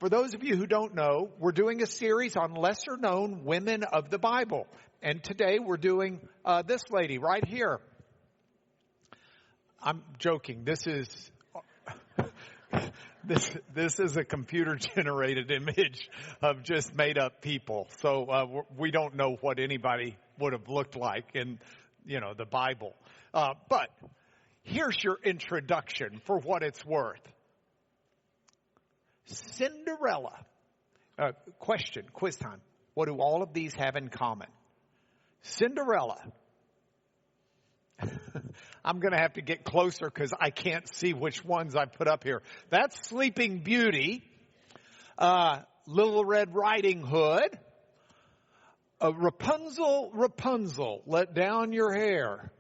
For those of you who don't know, we're doing a series on lesser known women of the Bible. And today we're doing this lady right here. I'm joking. This is a computer-generated image of just made-up people. So we don't know what anybody would have looked like in, the Bible. But here's your introduction for what it's worth. Cinderella. Question, quiz time. What do all of these have in common? Cinderella. I'm going to have to get closer because I can't see which ones I put up here. That's Sleeping Beauty, Little Red Riding Hood, Rapunzel, let down your hair.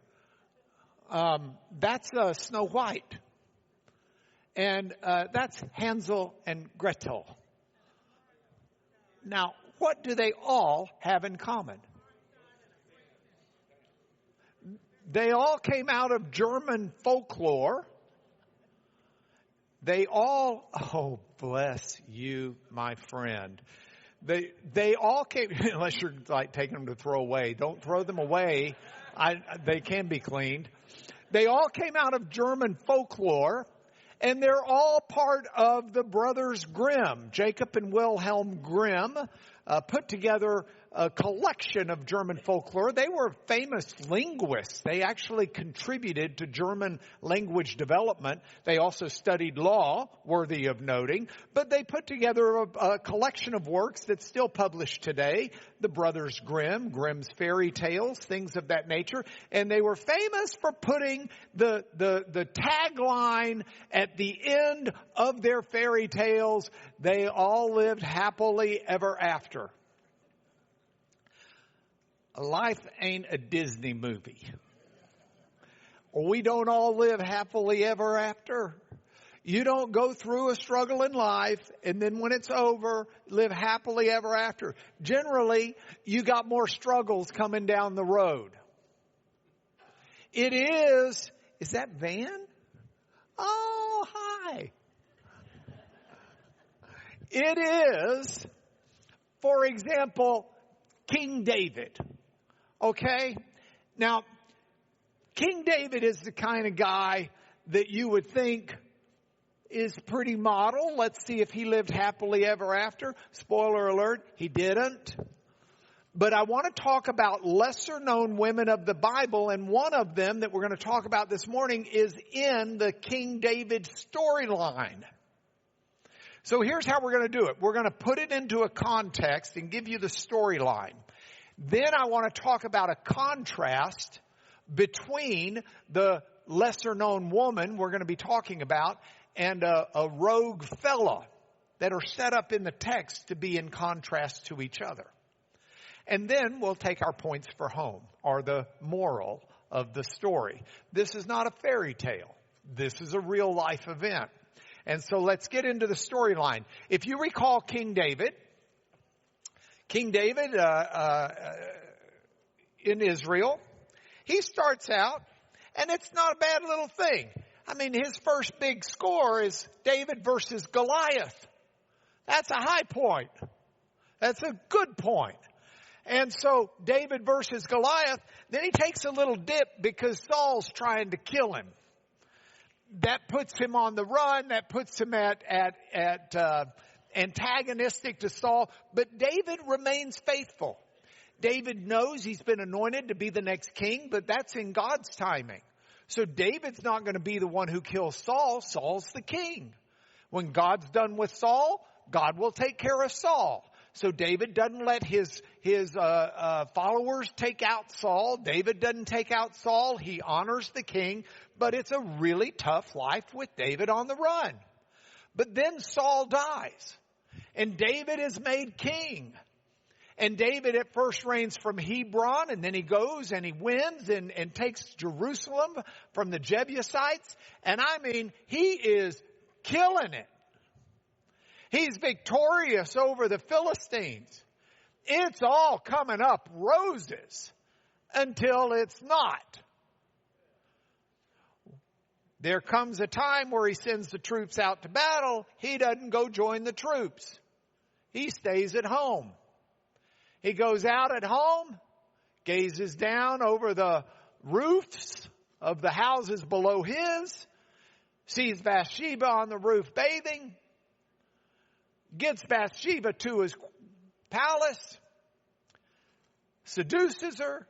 That's Snow White. And that's Hansel and Gretel. Now, what do they all have in common? They all came out of German folklore. They all, oh, bless you, my friend. They all came, unless you're like taking them to throw away. Don't throw them away. They can be cleaned. They all came out of German folklore, and they're all part of the Brothers Grimm. Jacob and Wilhelm Grimm put together a collection of German folklore. They were famous linguists. They actually contributed to German language development. They also studied law, worthy of noting. But they put together a collection of works that's still published today. The Brothers Grimm, Grimm's fairy tales, things of that nature. And they were famous for putting the tagline at the end of their fairy tales, "They all lived happily ever after." Life ain't a Disney movie. We don't all live happily ever after. You don't go through a struggle in life and then when it's over, live happily ever after. Generally, you got more struggles coming down the road. It is that Van? Oh, hi. It is, for example, King David. Okay? Now, King David is the kind of guy that you would think is pretty model. Let's see if he lived happily ever after. Spoiler alert, he didn't. But I want to talk about lesser known women of the Bible, and one of them that we're going to talk about this morning is in the King David storyline. So here's how we're going to do it. We're going to put it into a context and give you the storyline. Then I want to talk about a contrast between the lesser known woman we're going to be talking about and a rogue fella that are set up in the text to be in contrast to each other. And then we'll take our points for home, or the moral of the story. This is not a fairy tale. This is a real life event. And so let's get into the storyline. If you recall King David in Israel, he starts out, and it's not a bad little thing. I mean, his first big score is David versus Goliath. That's a high point. That's a good point. And so David versus Goliath, then he takes a little dip because Saul's trying to kill him. That puts him on the run. That puts him at antagonistic to Saul. But David remains faithful. David knows he's been anointed to be the next king, but that's in God's timing. So David's not going to be the one who kills Saul. Saul's the king. When God's done with Saul, God will take care of Saul. So David doesn't let his followers take out Saul. David doesn't take out Saul. He honors the king. But it's a really tough life with David on the run. But then Saul dies. And David is made king. And David at first reigns from Hebron, and then he goes and he wins and takes Jerusalem from the Jebusites. And I mean, he is killing it. He's victorious over the Philistines. It's all coming up roses until it's not. there comes a time where he sends the troops out to battle. He doesn't go join the troops. He stays at home. He goes out at home, gazes down over the roofs of the houses below his, sees Bathsheba on the roof bathing, gets Bathsheba to his palace, seduces her,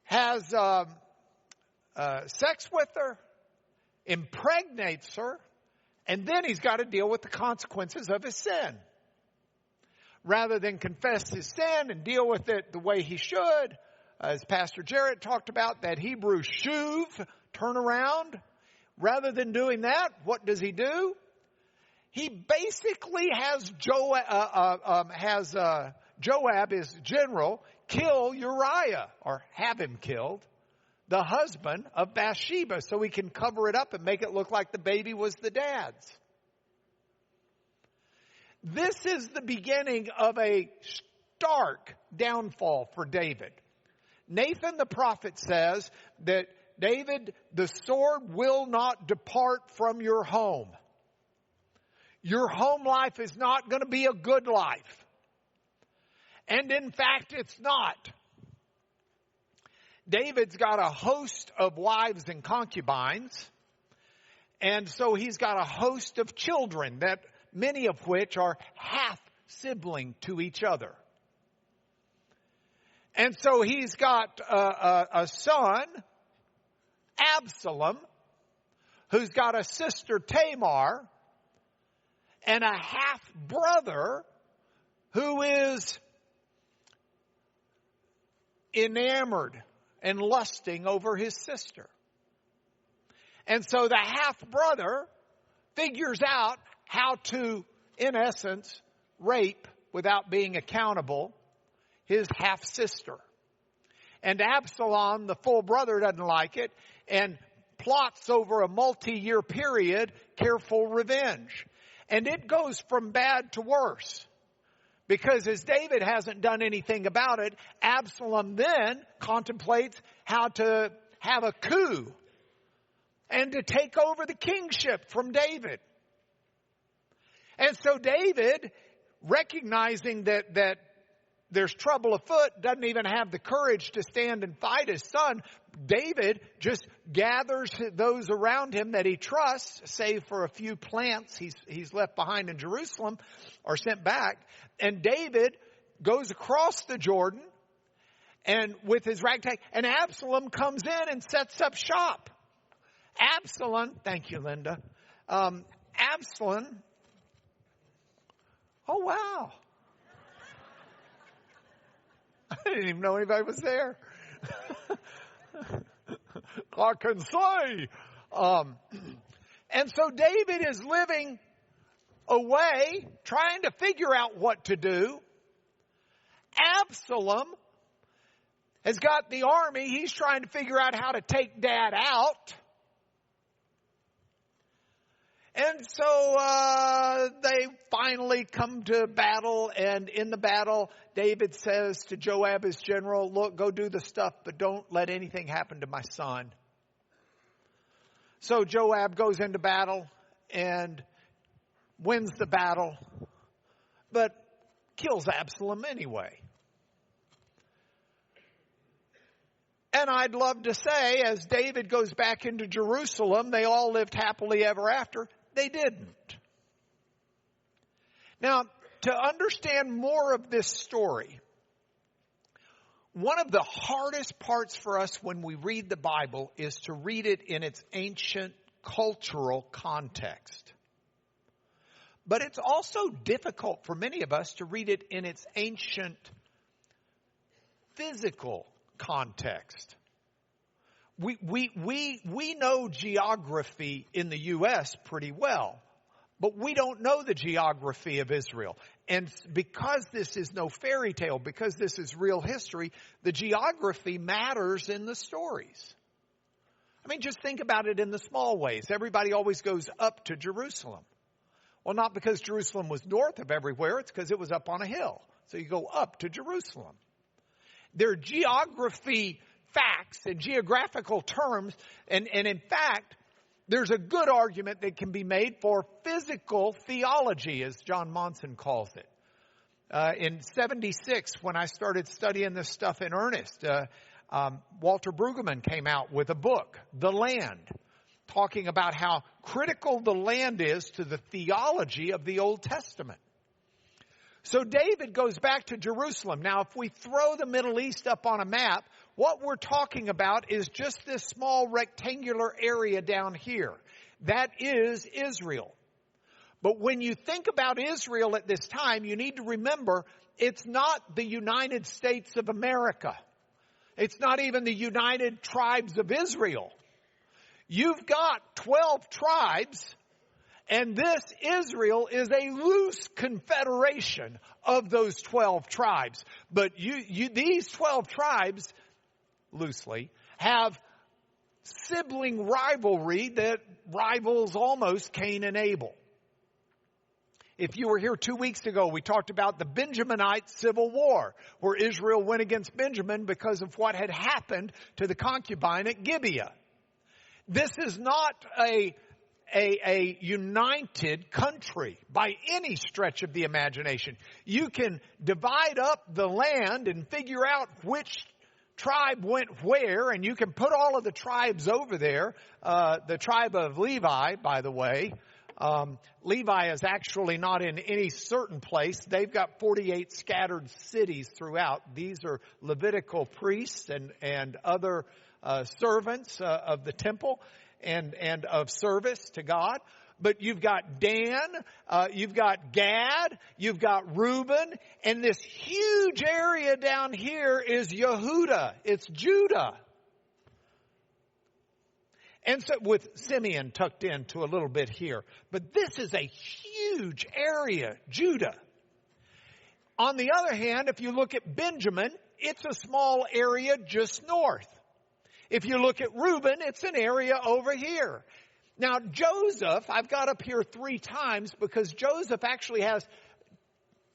has sex with her, impregnates her, and then he's got to deal with the consequences of his sin. Rather than confess his sin and deal with it the way he should, as Pastor Jarrett talked about, that Hebrew shuv, turn around. Rather than doing that, what does he do? He basically has Joab, his general, kill Uriah, or have him killed, the husband of Bathsheba, so he can cover it up and make it look like the baby was the dad's. This is the beginning of a stark downfall for David. Nathan the prophet says that, David, the sword will not depart from your home. Your home life is not going to be a good life. And in fact, it's not. David's got a host of wives and concubines. And so he's got a host of children, that many of which are half-sibling to each other. And so he's got a son, Absalom, who's got a sister, Tamar, and a half-brother who is enamored and lusting over his sister. And so the half-brother figures out how to, in essence, rape without being accountable his half-sister. And Absalom, the full brother, doesn't like it and plots over a multi-year period careful revenge. And it goes from bad to worse. Because as David hasn't done anything about it, Absalom then contemplates how to have a coup and to take over the kingship from David. And so David, recognizing that there's trouble afoot, doesn't even have the courage to stand and fight his son. David just gathers those around him that he trusts, save for a few plants he's left behind in Jerusalem or sent back. And David goes across the Jordan and with his ragtag, and Absalom comes in and sets up shop. Absalom, thank you, Linda. Absalom, oh wow. I didn't even know anybody was there. I can say. And so David is living away, trying to figure out what to do. Absalom has got the army. He's trying to figure out how to take Dad out. And so they finally come to battle, and in the battle, David says to Joab, his general, look, go do the stuff, but don't let anything happen to my son. So Joab goes into battle and wins the battle, but kills Absalom anyway. And I'd love to say, as David goes back into Jerusalem, they all lived happily ever after. They didn't. Now, to understand more of this story, one of the hardest parts for us when we read the Bible is to read it in its ancient cultural context. But it's also difficult for many of us to read it in its ancient physical context. We know geography in the U.S. pretty well, but we don't know the geography of Israel. And because this is no fairy tale, because this is real history, the geography matters in the stories. I mean, just think about it in the small ways. Everybody always goes up to Jerusalem. Well, not because Jerusalem was north of everywhere, it's because it was up on a hill. So you go up to Jerusalem. Their geography facts and geographical terms. And in fact, there's a good argument that can be made for physical theology, as John Monson calls it. In 76, when I started studying this stuff in earnest, Walter Brueggemann came out with a book, The Land, talking about how critical the land is to the theology of the Old Testament. So David goes back to Jerusalem. Now, if we throw the Middle East up on a map, what we're talking about is just this small rectangular area down here. That is Israel. But when you think about Israel at this time, you need to remember it's not the United States of America. It's not even the United Tribes of Israel. You've got 12 tribes, and this Israel is a loose confederation of those 12 tribes. But these 12 tribes, loosely, have sibling rivalry that rivals almost Cain and Abel. If you were here 2 weeks ago, we talked about the Benjaminite Civil War, where Israel went against Benjamin because of what had happened to the concubine at Gibeah. This is not a united country by any stretch of the imagination. You can divide up the land and figure out which tribe went where, and you can put all of the tribes over there. The tribe of Levi, by the way, Levi is actually not in any certain place. They've got 48 scattered cities throughout. These are Levitical priests and other servants of the temple and of service to God. But you've got Dan, you've got Gad, you've got Reuben, and this huge area down here is Yehuda. It's Judah. And so with Simeon tucked into a little bit here. But this is a huge area, Judah. On the other hand, if you look at Benjamin, it's a small area just north. If you look at Reuben, it's an area over here. Now, Joseph, I've got up here 3 times because Joseph actually has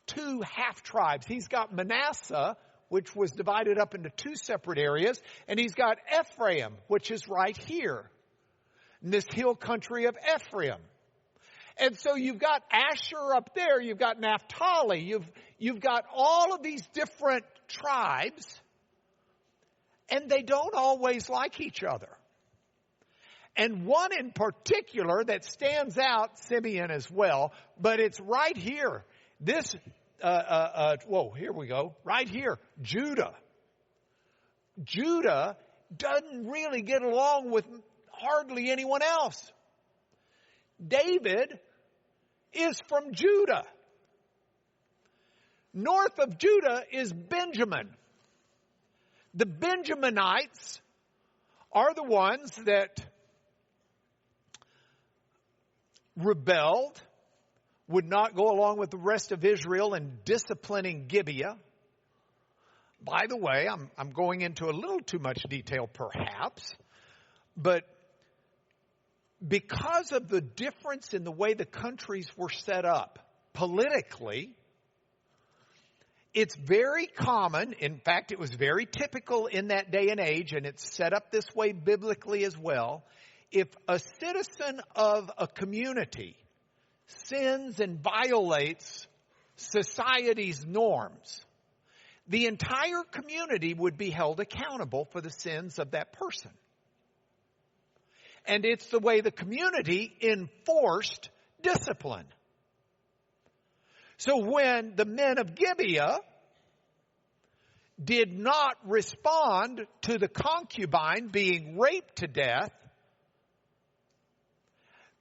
2 half-tribes. He's got Manasseh, which was divided up into 2 separate areas, and he's got Ephraim, which is right here, in this hill country of Ephraim. And so you've got Asher up there, you've got Naphtali, you've got all of these different tribes, and they don't always like each other. And one in particular that stands out, Simeon as well, but it's right here. This, here we go. Right here, Judah. Judah doesn't really get along with hardly anyone else. David is from Judah. North of Judah is Benjamin. The Benjaminites are the ones that rebelled, would not go along with the rest of Israel in disciplining Gibeah. By the way, I'm going into a little too much detail perhaps, but because of the difference in the way the countries were set up politically, it's very common, in fact, it was very typical in that day and age, and it's set up this way biblically as well. If a citizen of a community sins and violates society's norms, the entire community would be held accountable for the sins of that person. And it's the way the community enforced discipline. So when the men of Gibeah did not respond to the concubine being raped to death,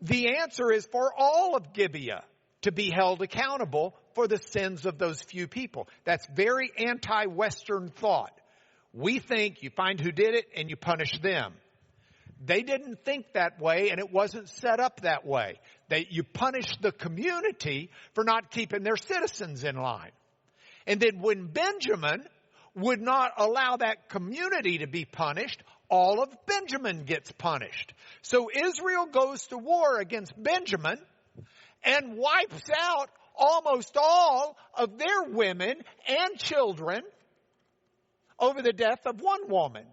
the answer is for all of Gibeah to be held accountable for the sins of those few people. That's very anti-Western thought. We think you find who did it and you punish them. They didn't think that way, and it wasn't set up that way. You punish the community for not keeping their citizens in line. And then when Benjamin would not allow that community to be punished, all of Benjamin gets punished. So Israel goes to war against Benjamin and wipes out almost all of their women and children over the death of one woman.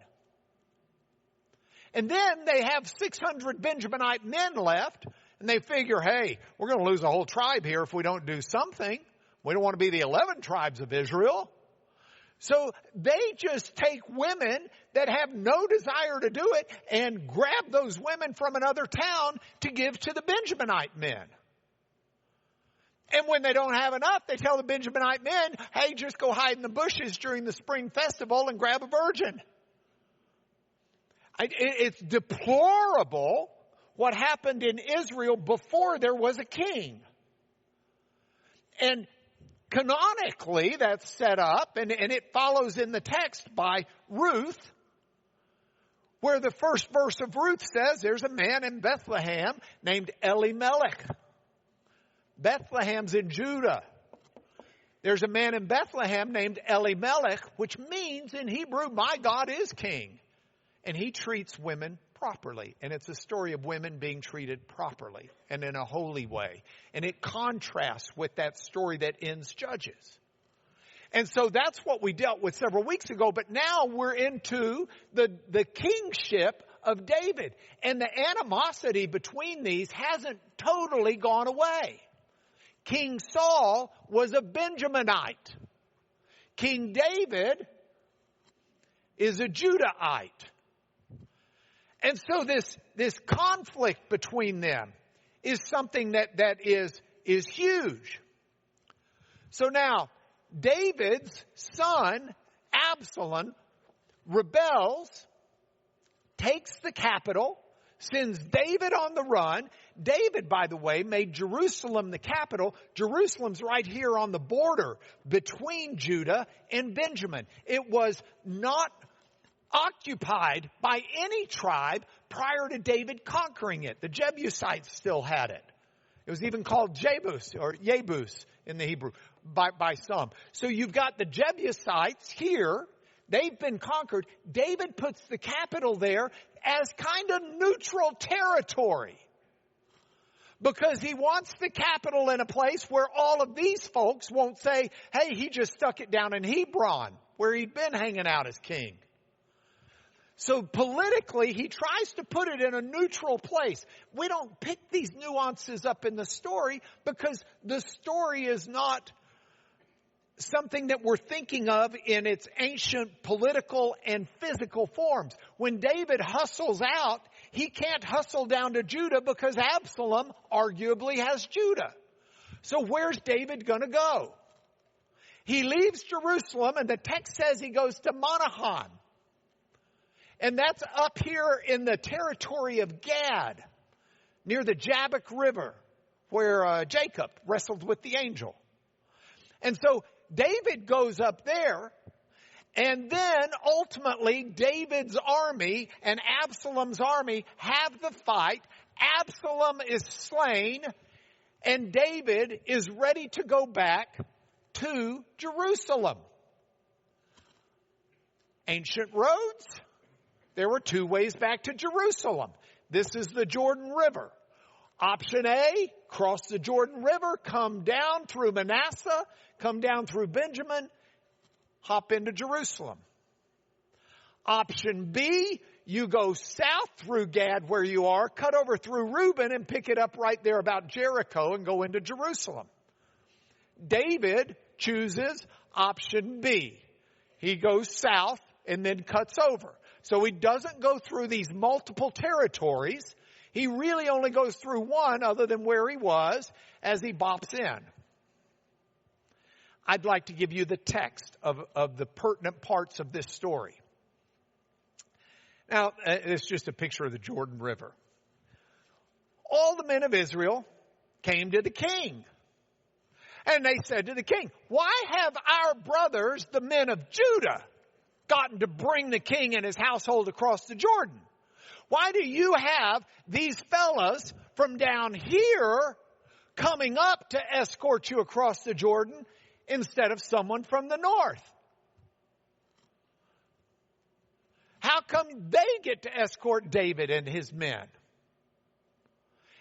And then they have 600 Benjaminite men left, and they figure, hey, we're going to lose a whole tribe here if we don't do something. We don't want to be the 11 tribes of Israel. So they just take women that have no desire to do it and grab those women from another town to give to the Benjaminite men. And when they don't have enough, they tell the Benjaminite men, hey, just go hide in the bushes during the spring festival and grab a virgin. It's deplorable what happened in Israel before there was a king. And canonically, that's set up, and it follows in the text by Ruth, where the first verse of Ruth says there's a man in Bethlehem named Elimelech. Bethlehem's in Judah. There's a man in Bethlehem named Elimelech, which means in Hebrew, my God is king. And he treats women properly. And it's a story of women being treated properly and in a holy way. And it contrasts with that story that ends Judges. And so that's what we dealt with several weeks ago. But now we're into the kingship of David. And the animosity between these hasn't totally gone away. King Saul was a Benjaminite. King David is a Judahite. And so this conflict between them is something that is huge. So now, David's son, Absalom, rebels, takes the capital, sends David on the run. David, by the way, made Jerusalem the capital. Jerusalem's right here on the border between Judah and Benjamin. It was not occupied by any tribe prior to David conquering it. The Jebusites still had it. It was even called Jebus or Yebus in the Hebrew by some. So you've got the Jebusites here. They've been conquered. David puts the capital there as kind of neutral territory because he wants the capital in a place where all of these folks won't say, hey, he just stuck it down in Hebron where he'd been hanging out as king. So politically, he tries to put it in a neutral place. We don't pick these nuances up in the story because the story is not something that we're thinking of in its ancient political and physical forms. When David hustles out, he can't hustle down to Judah because Absalom arguably has Judah. So where's David going to go? He leaves Jerusalem, and the text says he goes to Manahan. And that's up here in the territory of Gad, near the Jabbok River, where Jacob wrestled with the angel. And so David goes up there, and then ultimately David's army and Absalom's army have the fight. Absalom is slain, and David is ready to go back to Jerusalem. Ancient roads. There were two ways back to Jerusalem. This is the Jordan River. Option A, cross the Jordan River, come down through Manasseh, come down through Benjamin, hop into Jerusalem. Option B, you go south through Gad where you are, cut over through Reuben and pick it up right there about Jericho and go into Jerusalem. David chooses option B. He goes south and then cuts over. So he doesn't go through these multiple territories. He really only goes through one other than where he was as he bops in. I'd like to give you the text of the pertinent parts of this story. Now, it's just a picture of the Jordan River. All the men of Israel came to the king. And they said to the king, why have our brothers, the men of Judah, gotten to bring the king and his household across the Jordan? Why do you have these fellas from down here coming up to escort you across the Jordan instead of someone from the north? How come they get to escort David and his men?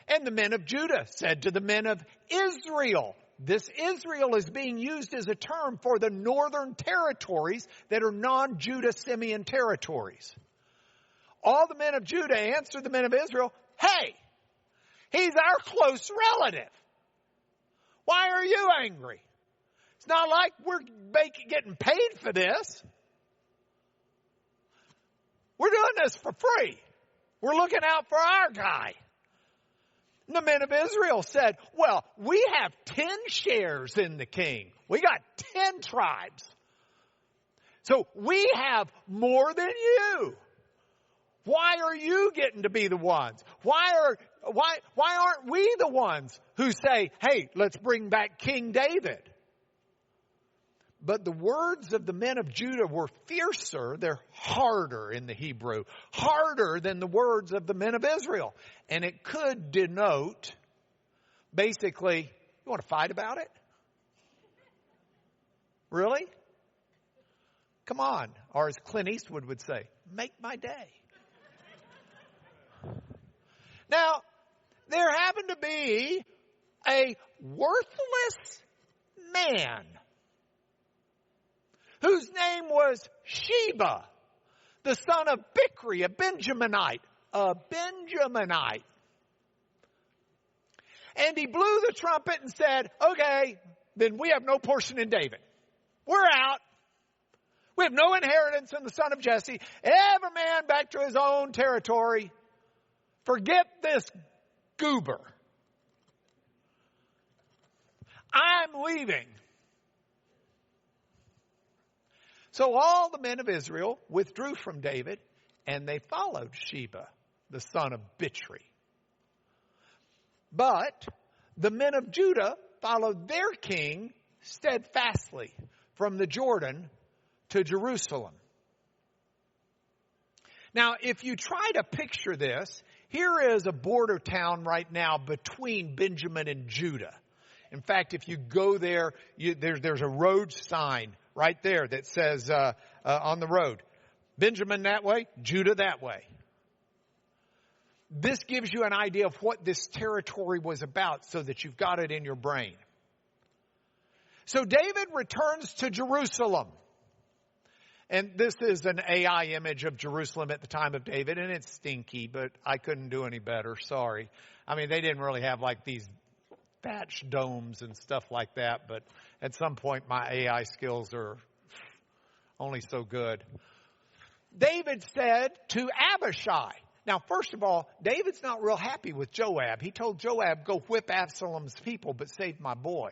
And the men of Judah said to the men of Israel. This Israel is being used as a term for the northern territories that are non-Judah Simeon territories. all the men of Judah answered the men of Israel, hey, he's our close relative. Why are you angry? It's not like we're getting paid for this. We're doing this for free. We're looking out for our guy. And the men of Israel said, well, we have 10 shares in the king. We got 10 tribes. So we have more than you. Why are you getting to be the ones? Why aren't we the ones who say, hey, let's bring back King David? But the words of the men of Judah were fiercer. They're harder in the Hebrew. Harder than the words of the men of Israel. And it could denote, basically, you want to fight about it? Really? Come on. Or as Clint Eastwood would say, make my day. Now, there happened to be a worthless man whose name was Sheba, the son of Bichri, a Benjaminite. And he blew the trumpet and said, okay, then we have no portion in David. We're out. We have no inheritance in the son of Jesse. Every man back to his own territory. Forget this goober. I'm leaving. So all the men of Israel withdrew from David, and they followed Sheba, the son of Bichri. But the men of Judah followed their king steadfastly from the Jordan to Jerusalem. Now, if you try to picture this, here is a border town right now between Benjamin and Judah. In fact, if you go there, there's a road sign right there that says on the road, Benjamin that way, Judah that way. This gives you an idea of what this territory was about so that you've got it in your brain. So David returns to Jerusalem. And this is an AI image of Jerusalem at the time of David, and it's stinky, but I couldn't do any better. Sorry. I mean, they didn't really have like these thatched domes and stuff like that, but at some point my AI skills are only so good. David said to Abishai. Now, first of all, David's not real happy with Joab. He told Joab, go whip Absalom's people, but save my boy.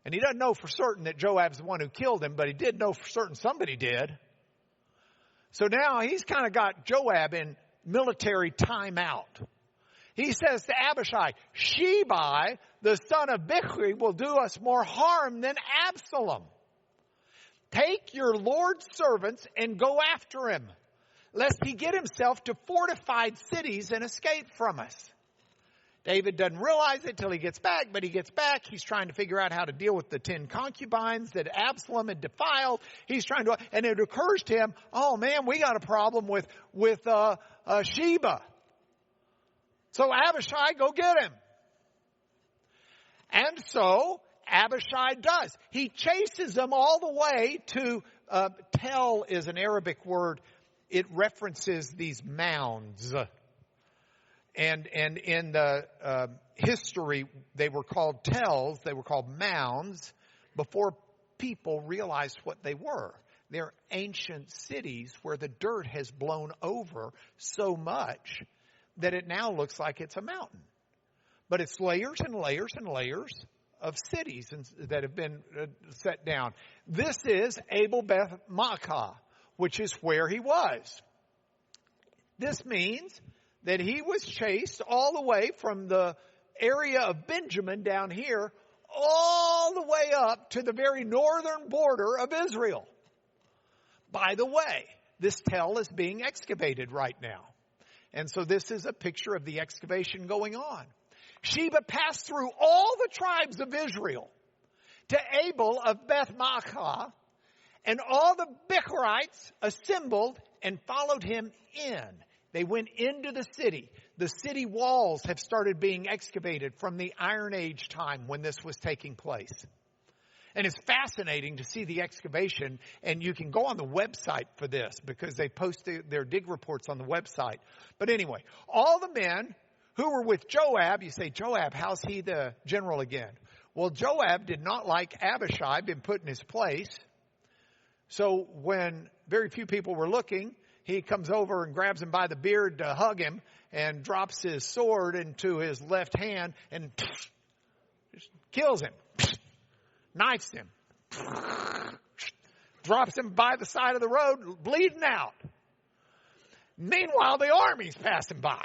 And he doesn't know for certain that Joab's the one who killed him, but he did know for certain somebody did. So now he's kind of got Joab in military timeout. He says to Abishai, Sheba, the son of Bichri, will do us more harm than Absalom. Take your Lord's servants and go after him, lest he get himself to fortified cities and escape from us. David doesn't realize it till he gets back, but he gets back. He's trying to figure out how to deal with the 10 concubines that Absalom had defiled. And it occurs to him, oh man, we got a problem with Sheba. So Abishai, go get him. And so Abishai does. He chases them all the way to, Tel is an Arabic word. It references these mounds. And in the history, they were called tells, they were called mounds, before people realized what they were. They're ancient cities where the dirt has blown over so much that it now looks like it's a mountain. But it's layers and layers and layers of cities that have been set down. This is Abel Beth Maachah, which is where he was. This means that he was chased all the way from the area of Benjamin down here, all the way up to the very northern border of Israel. By the way, this Tel is being excavated right now. And so this is a picture of the excavation going on. Sheba passed through all the tribes of Israel to Abel of Beth Maachah, and all the Bichrites assembled and followed him in. They went into the city. The city walls have started being excavated from the Iron Age time when this was taking place. And it's fascinating to see the excavation, and you can go on the website for this because they post their dig reports on the website. But anyway, all the men who were with Joab, you say, Joab, how's he the general again? Well, Joab did not like Abishai being put in his place. So when very few people were looking, he comes over and grabs him by the beard to hug him and drops his sword into his left hand and just kills him. Knifes him. Drops him by the side of the road, bleeding out. Meanwhile, the army's passing by.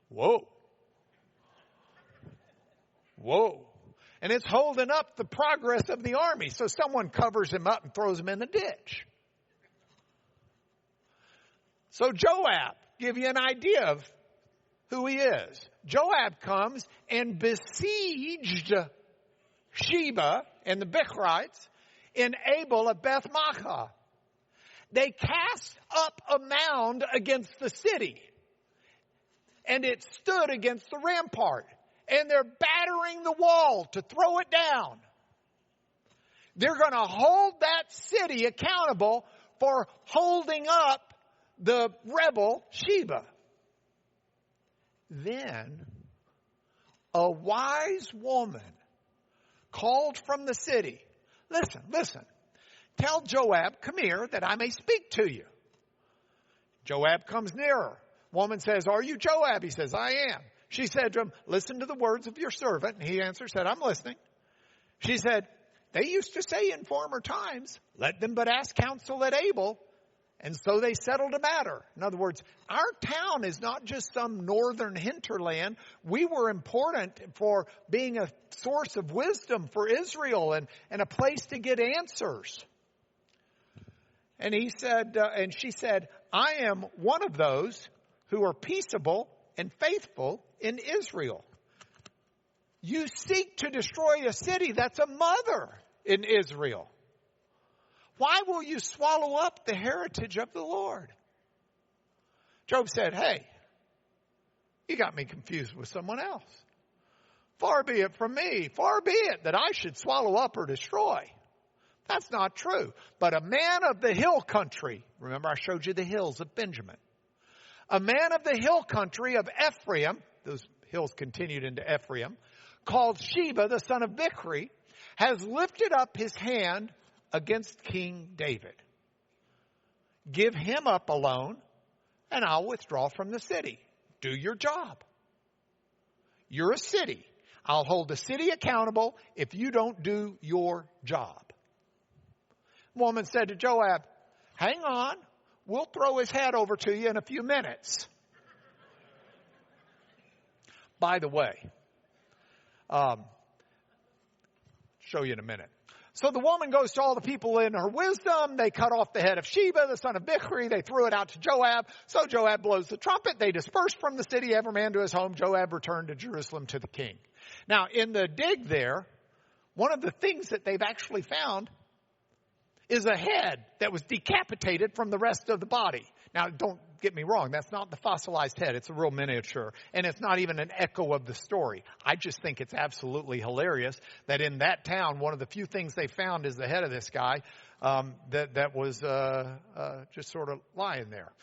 Whoa. And it's holding up the progress of the army. So someone covers him up and throws him in the ditch. So Joab, give you an idea of who he is. Joab comes and besieged Sheba and the Bichrites in Abel of Beth-Maachah. They cast up a mound against the city, and it stood against the rampart. And they're battering the wall to throw it down. They're going to hold that city accountable for holding up the rebel Sheba. Then a wise woman called from the city. Listen. Tell Joab, come here that I may speak to you. Joab comes nearer. Woman says, are you Joab? He says, I am. She said to him, listen to the words of your servant. And he answered, said, I'm listening. She said, they used to say in former times, let them but ask counsel at Abel. And so they settled a matter. In other words, our town is not just some northern hinterland. We were important for being a source of wisdom for Israel and a place to get answers. And he said, and she said, I am one of those who are peaceable and faithful in Israel. You seek to destroy a city that's a mother in Israel. Why will you swallow up the heritage of the Lord? Job said, hey, you got me confused with someone else. Far be it from me, far be it that I should swallow up or destroy. That's not true. But a man of the hill country, remember I showed you the hills of Benjamin. A man of the hill country of Ephraim, those hills continued into Ephraim, called Sheba, the son of Bichri, has lifted up his hand against King David. Give him up alone, and I'll withdraw from the city. Do your job. You're a city. I'll hold the city accountable if you don't do your job. Woman said to Joab, hang on. We'll throw his head over to you in a few minutes. By the way, show you in a minute. So the woman goes to all the people in her wisdom. They cut off the head of Sheba, the son of Bichri. They threw it out to Joab. So Joab blows the trumpet. They dispersed from the city, every man to his home. Joab returned to Jerusalem to the king. Now, in the dig there, one of the things that they've actually found is a head that was decapitated from the rest of the body. Now, don't get me wrong. That's not the fossilized head. It's a real miniature. And it's not even an echo of the story. I just think it's absolutely hilarious that in that town, one of the few things they found is the head of this guy that was just sort of lying there.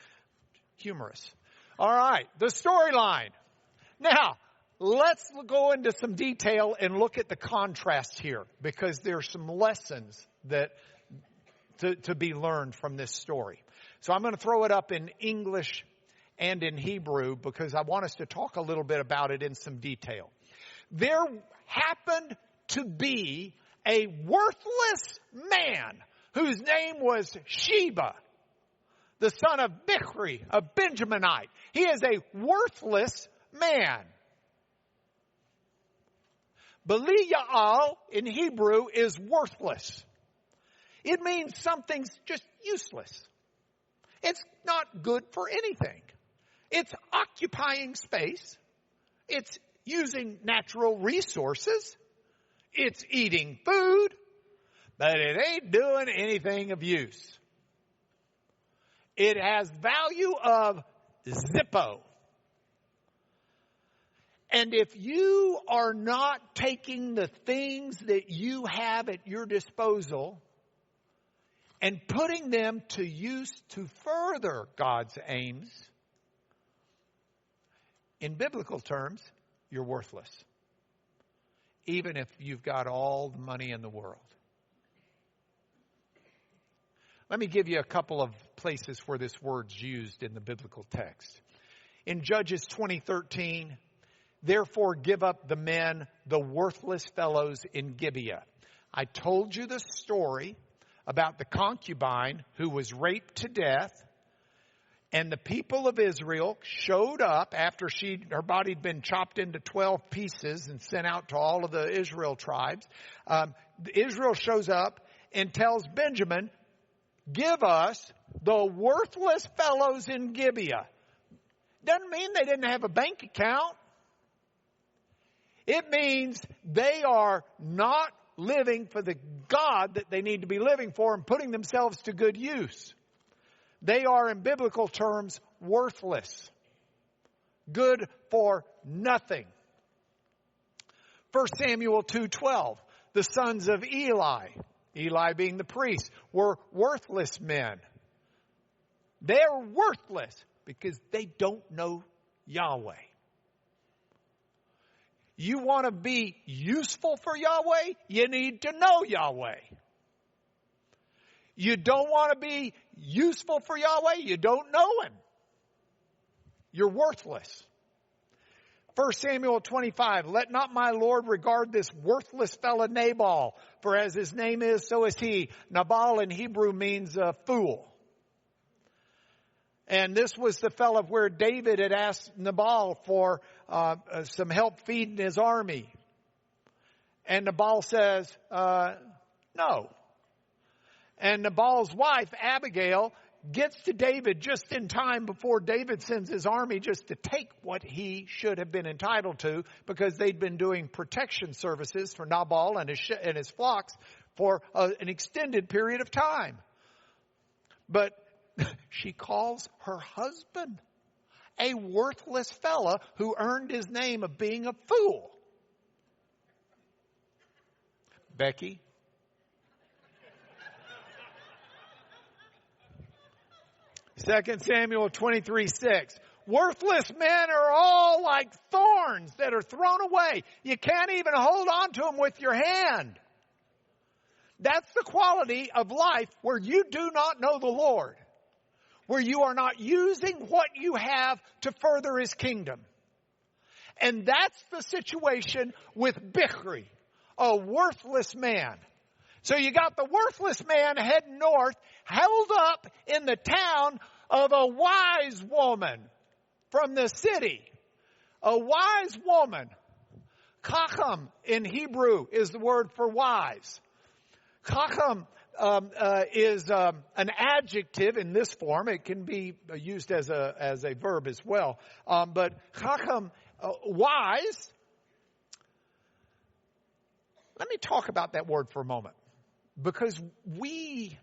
Humorous. All right, the storyline. Now, let's go into some detail and look at the contrast here, because there's some lessons that to be learned from this story. So I'm going to throw it up in English and in Hebrew because I want us to talk a little bit about it in some detail. There happened to be a worthless man whose name was Sheba, the son of Bichri, a Benjaminite. He is a worthless man. Belial in Hebrew is worthless. It means something's just useless. It's not good for anything. It's occupying space. It's using natural resources. It's eating food. But it ain't doing anything of use. It has value of zippo. And if you are not taking the things that you have at your disposal and putting them to use to further God's aims, in biblical terms, you're worthless. Even if you've got all the money in the world. Let me give you a couple of places where this word's used in the biblical text. In Judges 20:13, therefore give up the men, the worthless fellows in Gibeah. I told you the story about the concubine who was raped to death. And the people of Israel showed up after her body had been chopped into 12 pieces and sent out to all of the Israel tribes. Israel shows up and tells Benjamin, give us the worthless fellows in Gibeah. Doesn't mean they didn't have a bank account. It means they are not living for the God that they need to be living for and putting themselves to good use. They are, in biblical terms, worthless. Good for nothing. 1 Samuel 2:12, the sons of Eli being the priest, were worthless men. They're worthless because they don't know Yahweh. You want to be useful for Yahweh? You need to know Yahweh. You don't want to be useful for Yahweh? You don't know Him. You're worthless. 1 Samuel 25, let not my Lord regard this worthless fellow Nabal, for as his name is, so is he. Nabal in Hebrew means fool. And this was the fellow where David had asked Nabal for some help feeding his army. And Nabal says, no. And Nabal's wife, Abigail, gets to David just in time before David sends his army just to take what he should have been entitled to, because they'd been doing protection services for Nabal and his flocks for an extended period of time. But she calls her husband a worthless fella who earned his name of being a fool. Becky? Second Samuel 23:6. Worthless men are all like thorns that are thrown away. You can't even hold on to them with your hand. That's the quality of life where you do not know the Lord. Where you are not using what you have to further His kingdom. And that's the situation with Bichri, a worthless man. So you got the worthless man heading north, held up in the town of a wise woman from the city. A wise woman. Chacham in Hebrew is the word for wise. Chacham is an adjective in this form. It can be used as a verb as well. But Chacham, wise. Let me talk about that word for a moment, because we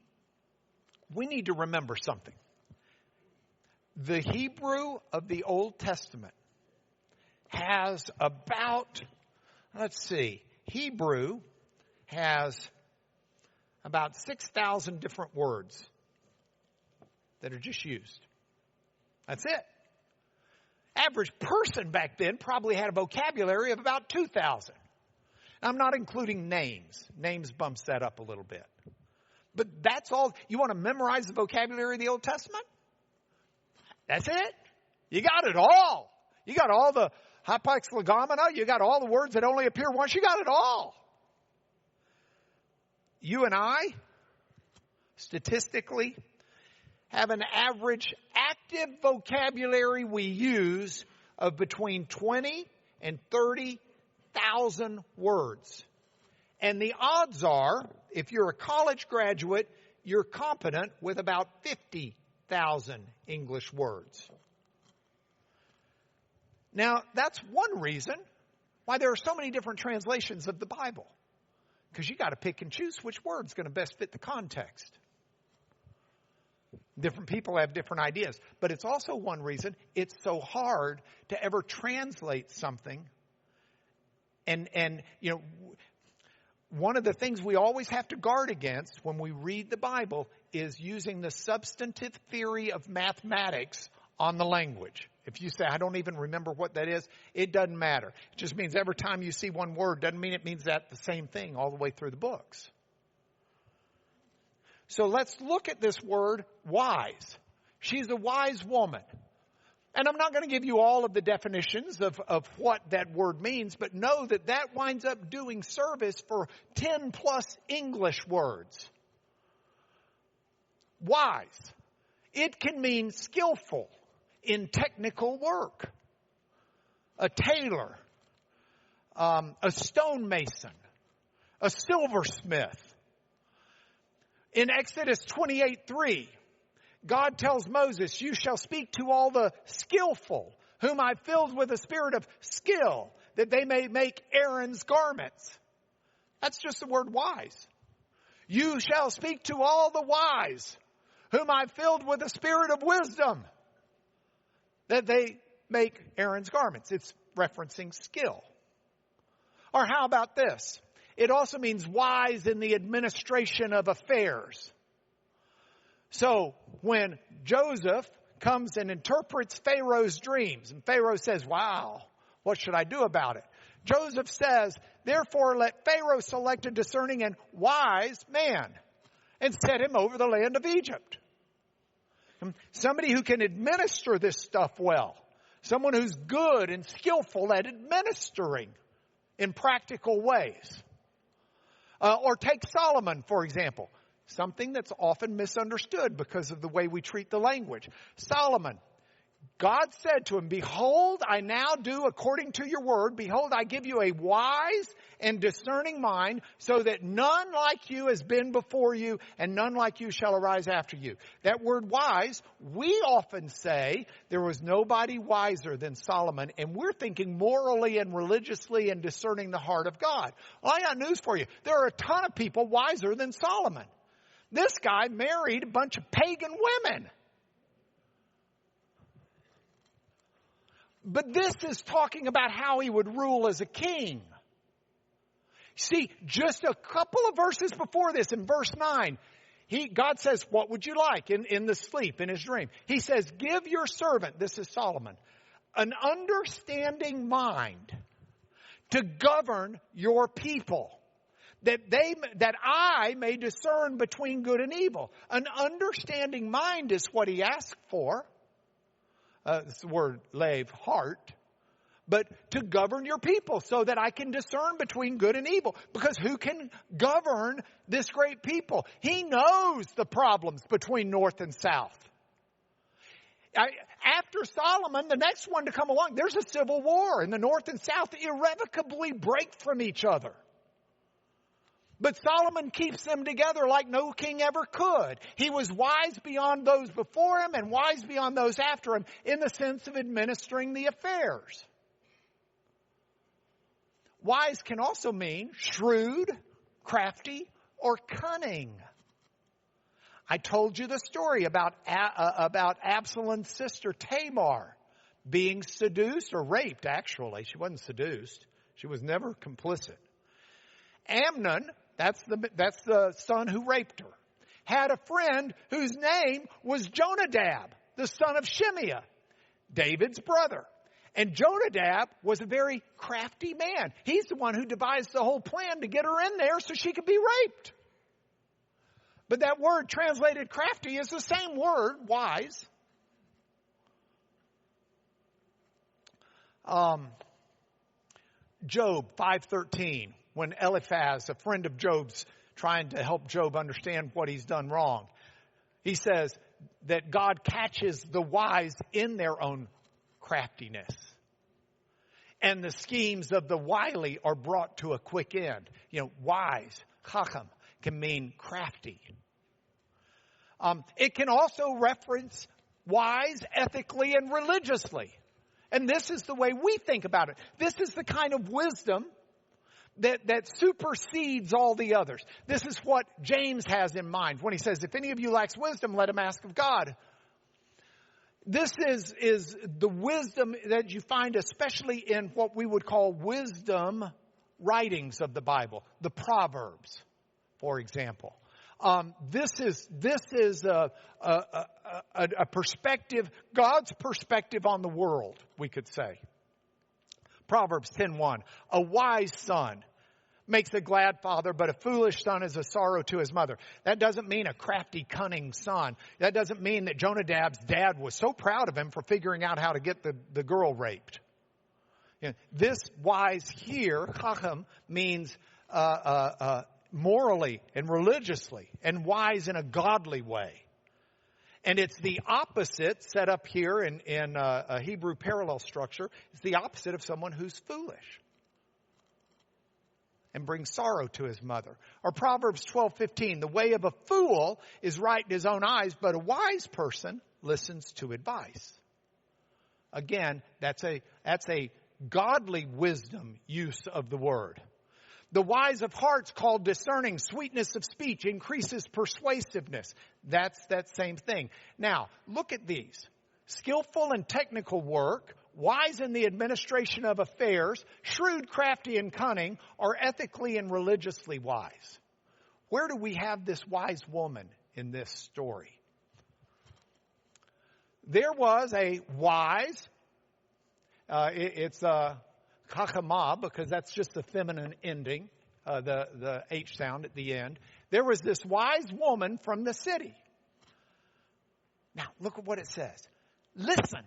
need to remember something. The Hebrew of the Old Testament has about, Hebrew has about 6,000 different words that are just used. That's it. Average person back then probably had a vocabulary of about 2,000. I'm not including names. Names bumps that up a little bit. But that's all. You want to memorize the vocabulary of the Old Testament? That's it. You got it all. You got all the hapax legomena. You got all the words that only appear once. You got it all. You and I, statistically, have an average active vocabulary we use of between 20 and 30,000 words. And the odds are, if you're a college graduate, you're competent with about 50,000 English words. Now, that's one reason why there are so many different translations of the Bible. Because you got to pick and choose which word's going to best fit the context. Different people have different ideas. But it's also one reason it's so hard to ever translate something And one of the things we always have to guard against when we read the Bible is using the substantive theory of mathematics on the language. If you say, I don't even remember what that is, it doesn't matter. It just means every time you see one word, doesn't mean it means that the same thing all the way through the books. So let's look at this word, wise. She's a wise woman. And I'm not going to give you all of the definitions of what that word means, but know that that winds up doing service for 10 plus English words. Wise. It can mean skillful in technical work. A tailor. A stonemason. A silversmith. In Exodus 28:3, God tells Moses, you shall speak to all the skillful, whom I filled with a spirit of skill, that they may make Aaron's garments. That's just the word wise. You shall speak to all the wise, whom I filled with a spirit of wisdom, that they make Aaron's garments. It's referencing skill. Or how about this? It also means wise in the administration of affairs. So when Joseph comes and interprets Pharaoh's dreams, and Pharaoh says, wow, what should I do about it? Joseph says, therefore let Pharaoh select a discerning and wise man and set him over the land of Egypt. Somebody who can administer this stuff well. Someone who's good and skillful at administering in practical ways. Or take Solomon, for example. Something that's often misunderstood because of the way we treat the language. Solomon, God said to him, behold, I now do according to your word. Behold, I give you a wise and discerning mind, so that none like you has been before you, and none like you shall arise after you. That word wise, we often say there was nobody wiser than Solomon, and we're thinking morally and religiously and discerning the heart of God. Well, I got news for you. There are a ton of people wiser than Solomon. This guy married a bunch of pagan women. But this is talking about how he would rule as a king. See, just a couple of verses before this, in verse 9, God says, what would you like in the sleep, in his dream? He says, give your servant, this is Solomon, an understanding mind to govern your people, that I may discern between good and evil. An understanding mind is what he asked for. It's the word lave, heart. But to govern your people so that I can discern between good and evil. Because who can govern this great people? He knows the problems between north and south. After Solomon, the next one to come along, there's a civil war, and the north and south irrevocably break from each other. But Solomon keeps them together like no king ever could. He was wise beyond those before him and wise beyond those after him in the sense of administering the affairs. Wise can also mean shrewd, crafty, or cunning. I told you the story about Absalom's sister Tamar being seduced or raped, actually. She wasn't seduced. She was never complicit. Amnon, that's the son who raped her, had a friend whose name was Jonadab, the son of Shimea, David's brother. And Jonadab was a very crafty man. He's the one who devised the whole plan to get her in there so she could be raped. But that word translated crafty is the same word, wise. Job 5:13, when Eliphaz, a friend of Job's, trying to help Job understand what he's done wrong, he says that God catches the wise in their own craftiness. And the schemes of the wily are brought to a quick end. Wise, chacham, can mean crafty. It can also reference wise ethically and religiously. And this is the way we think about it. This is the kind of wisdom that supersedes all the others. This is what James has in mind when he says, if any of you lacks wisdom, let him ask of God. This is the wisdom that you find especially in what we would call wisdom writings of the Bible, the Proverbs, for example. This is a perspective, God's perspective on the world, we could say. Proverbs 10:1, a wise son makes a glad father, but a foolish son is a sorrow to his mother. That doesn't mean a crafty, cunning son. That doesn't mean that Jonadab's dad was so proud of him for figuring out how to get the girl raped. You know, this wise here, chacham, means morally and religiously, and wise in a godly way. And it's the opposite, set up here in a Hebrew parallel structure, it's the opposite of someone who's foolish and brings sorrow to his mother. Or Proverbs 12:15, the way of a fool is right in his own eyes, but a wise person listens to advice. Again, that's a godly wisdom use of the word. The wise of heart's called discerning. Sweetness of speech increases persuasiveness. That's that same thing. Now, look at these. Skillful and technical work, wise in the administration of affairs, shrewd, crafty, and cunning, or ethically and religiously wise. Where do we have this wise woman in this story? There was a wise, it's chachama, because that's just the feminine ending, the H sound at the end. There was this wise woman from the city. Now, look at what it says. Listen.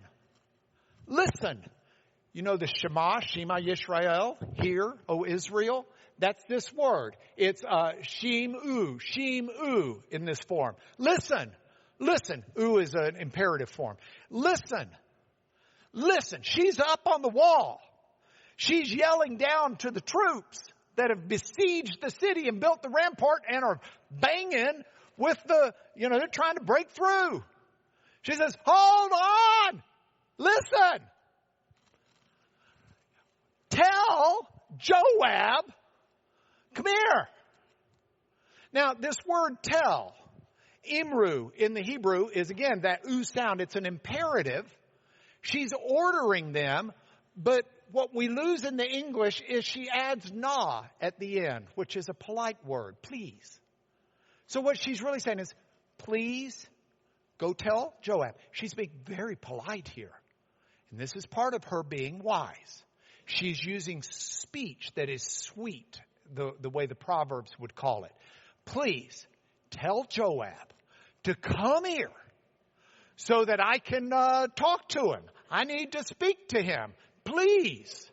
Listen. You know the Shema Yisrael, hear, O Israel? That's this word. It's Shem-u in this form. Listen. Listen. U is an imperative form. Listen. Listen. She's up on the wall. She's yelling down to the troops that have besieged the city and built the rampart and are banging with they're trying to break through. She says, hold on. Listen. Tell Joab, come here. Now, this word tell, imru in the Hebrew is again that u sound. It's an imperative. She's ordering them, but what we lose in the English is she adds na at the end, which is a polite word, please. So what she's really saying is, please go tell Joab. She's being very polite here. And this is part of her being wise. She's using speech that is sweet, the way the Proverbs would call it. Please tell Joab to come here so that I can talk to him. I need to speak to him. Please.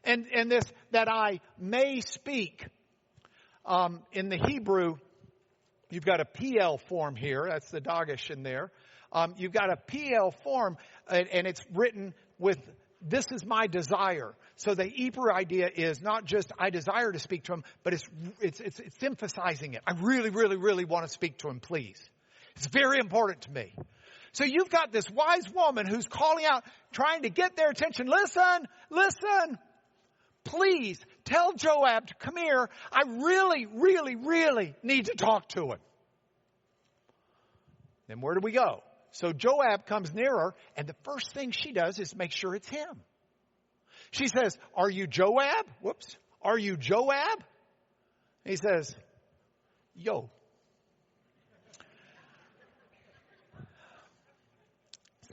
And this, that I may speak. In the Hebrew, you've got a PL form here. That's the Dagesh in there. You've got a PL form, and it's written with, this is my desire. So the Hebrew idea is not just I desire to speak to him, but it's emphasizing it. I really, really, really want to speak to him, please. It's very important to me. So you've got this wise woman who's calling out, trying to get their attention. Listen, listen. Please tell Joab to come here. I really, really, really need to talk to him. Then where do we go? So Joab comes nearer, and the first thing she does is make sure it's him. She says, are you Joab? Whoops. Are you Joab? He says, yo.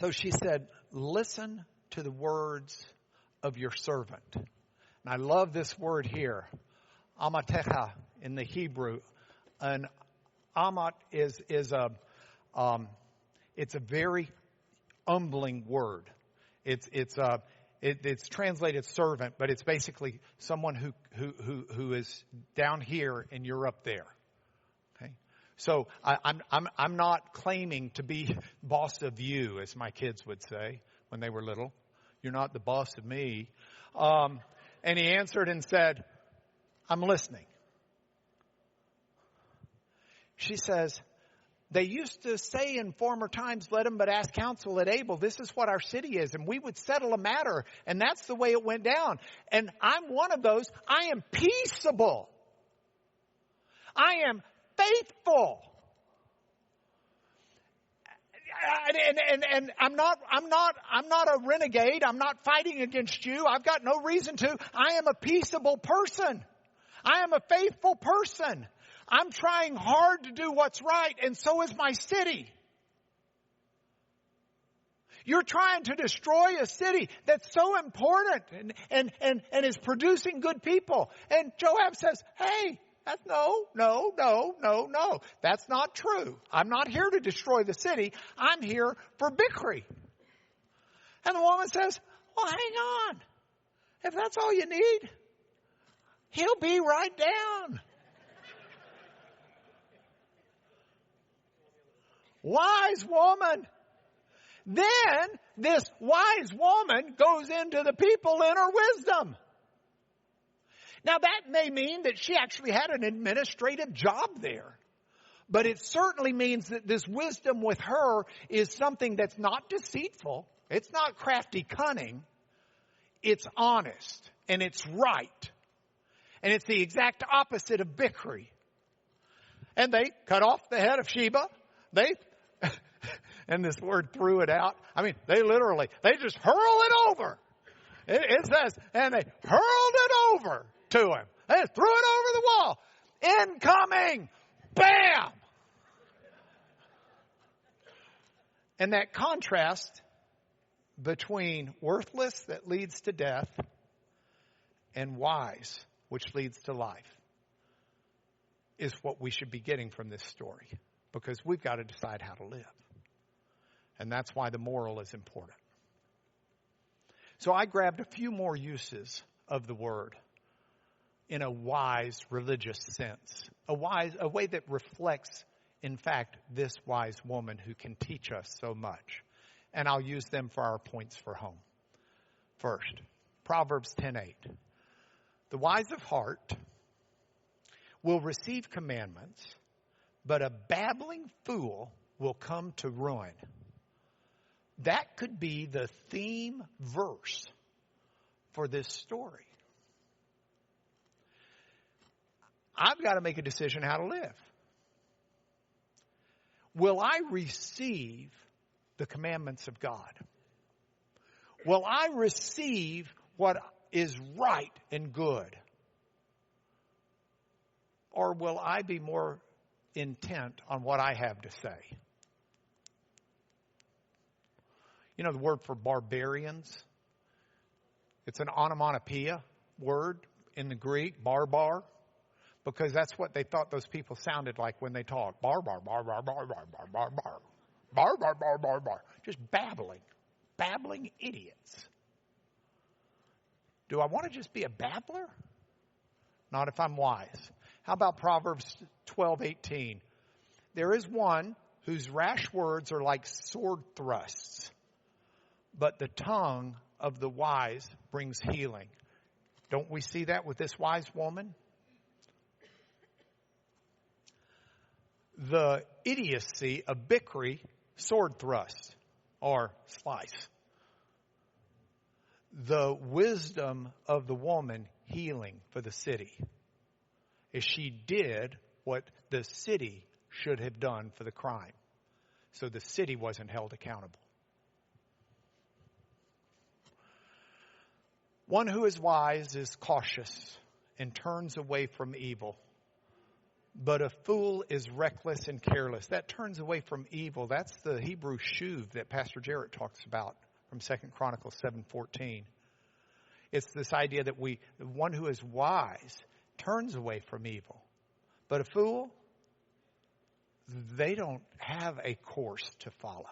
So she said, listen to the words of your servant. And I love this word here, amatecha in the Hebrew. And amat is a very humbling word. It's translated servant, but it's basically someone who is down here and you're up there. Okay, so I'm not claiming to be boss of you, as my kids would say when they were little. You're not the boss of me. And he answered and said, I'm listening. She says, they used to say in former times, let him but ask counsel at Abel. This is what our city is, and we would settle a matter. And that's the way it went down. And I'm one of those. I am peaceable. I am faithful. And I'm not a renegade. I'm not fighting against you. I've got no reason to. I am a peaceable person. I am a faithful person. I'm trying hard to do what's right, and so is my city. You're trying to destroy a city that's so important and is producing good people. And Joab says, hey, no. That's not true. I'm not here to destroy the city. I'm here for victory. And the woman says, well, hang on. If that's all you need, he'll be right down. Wise woman. Then this wise woman goes into the people in her wisdom. Now that may mean that she actually had an administrative job there. But it certainly means that this wisdom with her is something that's not deceitful. It's not crafty, cunning. It's honest and it's right. And it's the exact opposite of bickering. And they cut off the head of Sheba. And this word threw it out. I mean, they just hurl it over. It says, and they hurled it over to him. They just threw it over the wall. Incoming! Bam! And that contrast between worthless that leads to death and wise, which leads to life, is what we should be getting from this story. Because we've got to decide how to live. And that's why the moral is important. So I grabbed a few more uses of the word in a wise religious sense. A way that reflects, in fact, this wise woman who can teach us so much. And I'll use them for our points for home. First, Proverbs 10:8. The wise of heart will receive commandments, but a babbling fool will come to ruin. That could be the theme verse for this story. I've got to make a decision how to live. Will I receive the commandments of God? Will I receive what is right and good? Or will I be more intent on what I have to say? You know the word for barbarians? It's an onomatopoeia word in the Greek, barbar, because that's what they thought those people sounded like when they talked. Barbar, barbar, barbar, barbar, barbar, barbar, barbar, barbar. Just babbling idiots. Do I want to just be a babbler? Not if I'm wise. How about Proverbs 12:18? There is one whose rash words are like sword thrusts, but the tongue of the wise brings healing. Don't we see that with this wise woman? The idiocy of bickering, sword thrust or slice. The wisdom of the woman, healing for the city. Is she did what the city should have done for the crime. So the city wasn't held accountable. One who is wise is cautious and turns away from evil. But a fool is reckless and careless. That turns away from evil. That's the Hebrew shuv that Pastor Jarrett talks about from 2 Chronicles 7:14. It's this idea that one who is wise turns away from evil. But a fool, they don't have a course to follow.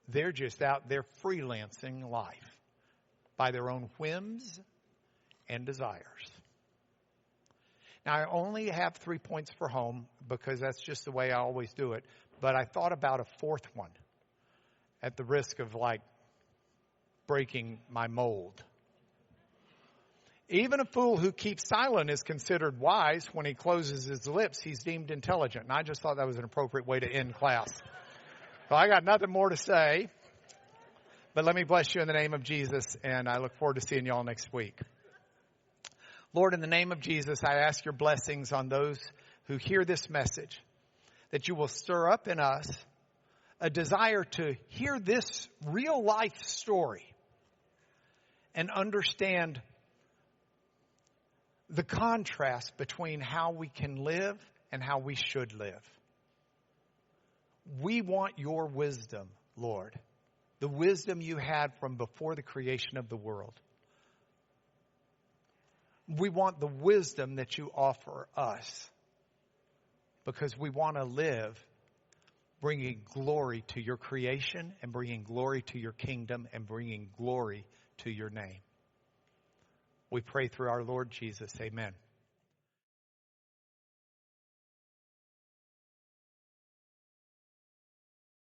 They're just out there freelancing life by their own whims and desires. Now, I only have 3 points for home because that's just the way I always do it. But I thought about a fourth one at the risk of breaking my mold. Even a fool who keeps silent is considered wise. When he closes his lips, he's deemed intelligent. And I just thought that was an appropriate way to end class. So I got nothing more to say. But let me bless you in the name of Jesus. And I look forward to seeing you all next week. Lord, in the name of Jesus, I ask your blessings on those who hear this message, that you will stir up in us a desire to hear this real life story and understand the contrast between how we can live and how we should live. We want your wisdom, Lord. The wisdom you had from before the creation of the world. We want the wisdom that you offer us because we want to live bringing glory to your creation and bringing glory to your kingdom and bringing glory to your name. We pray through our Lord Jesus. Amen.